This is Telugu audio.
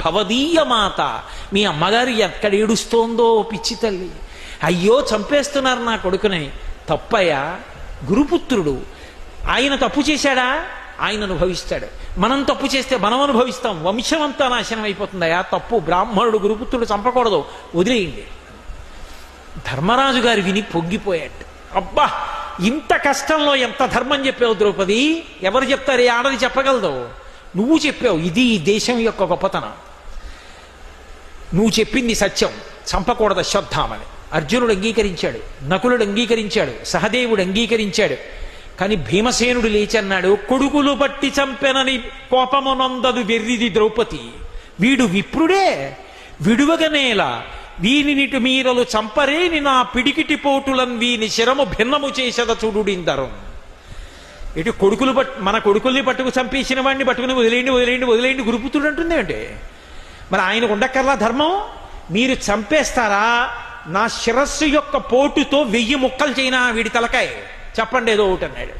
భవదీయ మాత, మీ అమ్మగారు ఎక్కడ ఏడుస్తోందో పిచ్చి తల్లి, అయ్యో చంపేస్తున్నారు నా కొడుకుని. తప్పయ్యా, గురుపుత్రుడు, ఆయన తప్పు చేశాడా, ఆయన అనుభవిస్తాడు. మనం తప్పు చేస్తే మనం అనుభవిస్తాం, వంశం అంతా నాశనం అయిపోతుందయా. తప్పు, బ్రాహ్మణుడు గురుపుత్రుడు చంపకూడదు, వదిలేయండి. ధర్మరాజు గారు విని పొంగిపోయాడు. అబ్బా, ఇంత కష్టంలో ఎంత ధర్మం చెప్పావు ద్రౌపది, ఎవరు చెప్తారు, ఏ ఆడది చెప్పగలదు, నువ్వు చెప్పావు. ఇది ఈ దేశం యొక్క గొప్పతనం. నువ్వు చెప్పింది సత్యం, చంపకూడదు అశ్వత్థామని. అర్జునుడు అంగీకరించాడు, నకులుడు అంగీకరించాడు, సహదేవుడు అంగీకరించాడు. కానీ భీమసేనుడు లేచన్నాడు, కొడుకులు పట్టి చంపెనని కోపమునందదు వెర్రిది ద్రౌపది, వీడు విప్రుడే, విడువగనేలా వీనినిటి మీరలు చంపరేని నా పిడికిటి పోటులన్ వీని శరము భిన్నము చేసద చూడుడిందరం. ఇటు కొడుకులు మన కొడుకుల్ని పట్టుకు చంపేసిన వాడిని పట్టుకుని వదిలేండి వదిలేండి వదిలేండి గురుపుత్రుడు అంటుంది అంటే, మరి ఆయనకు ఉండక్కర్లా ధర్మం? మీరు చంపేస్తారా, నా శిరస్సు యొక్క పోటుతో 1000 ముక్కలు చేయనా వీడి తలకాయ, చెప్పండి ఏదో ఒకటి అన్నాడు.